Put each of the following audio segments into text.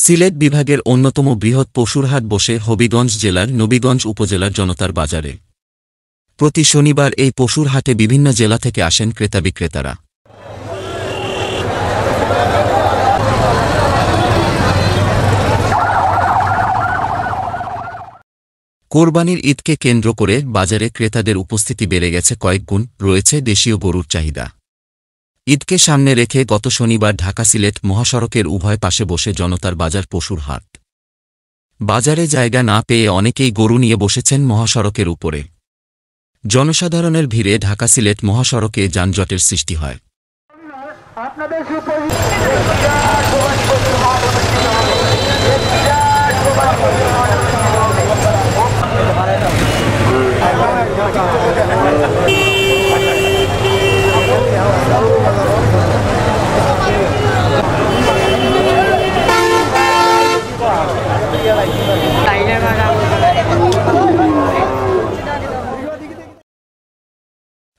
সিলেট বিভাগের অন্যতম বৃহৎ পশুর হাট বসে হবিগঞ্জ জেলার নবীগঞ্জ উপজেলার জনতার বাজারে। প্রতি শনিবার এই পশুর হাটে বিভিন্ন জেলা থেকে আসেন ক্রেতা বিক্রেতারা। কোরবানির ঈদকে কেন্দ্র করে বাজারে ক্রেতাদের উপস্থিতি বেড়ে গেছে কয়েক গুণ, রয়েছে দেশীয় গরুর চাহিদা। ঈদকে সামনে রেখে গত শনিবার ঢাকা সিলেট মহাসড়কের উভয় পাশে বসে জনতার বাজার পশুর হাট। বাজারে জায়গা না পেয়ে অনেকেই গরু নিয়ে বসেছেন মহাসড়কের উপরে। জনসাধারণের ভিড়ে ঢাকা সিলেট মহাসড়কে যানজটের সৃষ্টি হয়।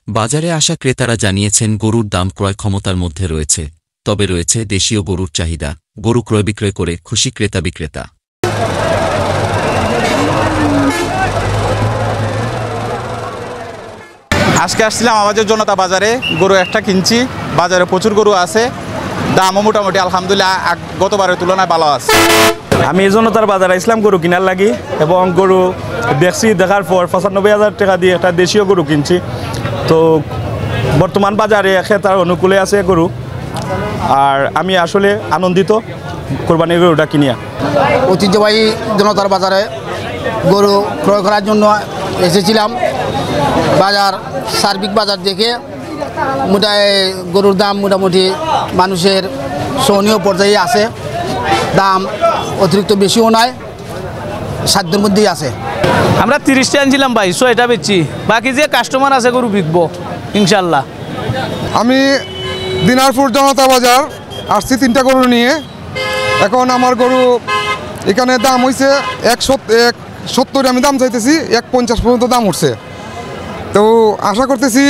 বাজারে আসা ক্রেতারা জানিয়েছেন গরুর দাম ক্রয় ক্ষমতার মধ্যে রয়েছে, তবে রয়েছে দেশীয় গরুর চাহিদা। গরু ক্রয় বিক্রয় করে খুশি ক্রেতা বিক্রেতা। আজকে আসছিলাম আমাদের জনতা বাজারে, গরু একটা কিনছি। বাজারে প্রচুর গরু আছে, দামও মোটামুটি আলহামদুলিল্লাহ গতবারের তুলনায় ভালো আছে। আমি এই জনতার বাজারে ইসলাম গরু কিনার লাগি এবং গরু দেখছি, দেখার পর 95,000 টাকা দিয়ে একটা দেশীয় গরু কিনছি। তো বর্তমান বাজারে ক্রেতার অনুকূলে আছে গরু, আর আমি আসলে আনন্দিত কোরবানির গরুটা কিনিয়া। ঐতিহ্যবাহী জনতার বাজারে গরু ক্রয় করার জন্য এসেছিলাম। বাজার সার্বিক বাজার দেখে গরুর দাম মোটামুটি মানুষের সহনীয় পর্যায়ে আছে। দাম অতিরিক্ত বেশিও নয়, সাধ্যের মধ্যেই আছে। আমরা 30টা আনছিলাম ভাই, 6টা বেচছি। বাকি যে কাস্টমার আছে গরু বিকবো ইনশাল্লাহ। আমি দিনারপুর জনতা বাজার আসছি 3টা গরু নিয়ে। এখন আমার গরু এখানে দাম হয়েছে 170, আমি দাম চাইতেছি 150 পর্যন্ত দাম উঠছে। তো আশা করতেছি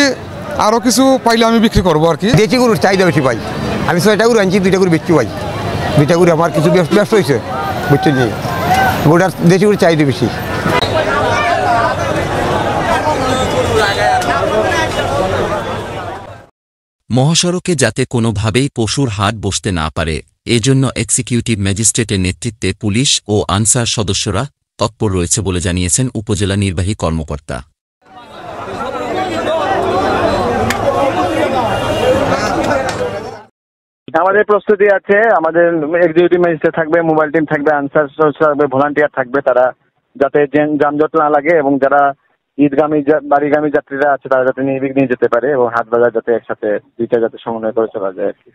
আরও কিছু পাইলে আমি বিক্রি করবো আর কি। দেশি গরুর চাহিদা বেশি পাই। আমি 6টা গরু আনছি, 2টা গরু বেচছি ভাই। 2টা গরু আমার কিছু ব্যস্ত হয়েছে, বুঝছেন নি, গরুটার দেশি গরুর চাহিদা বেশি। মহাসড়কে যাতে কোনোভাবেই পশুর হাট বসতে না পারে, এজন্য এক্সিকিউটিভ ম্যাজিস্ট্রেটের নেতৃত্বে পুলিশ ও আনসার সদস্যরা তৎপর রয়েছে বলে জানিয়েছেন উপজেলা নির্বাহী কর্মকর্তা। আমাদের প্রস্তুতি আছে, আমাদের এক্সিকিউটিভ ম্যাজিস্ট্রেট থাকবে, মোবাইল টিম থাকবে, আনসার থাকবে, ভলান্টিয়ার থাকবে, তারা যাতে যানজট না লাগে এবং যারা ঈদগামী বাড়িগামী যাত্রীরা আছে তারা যাতে নিয়ে যেতে পারে এবং হাট বাজার যাতে একসাথে দুইটা যাতে সমন্বয় করে চলা যায় আর কি।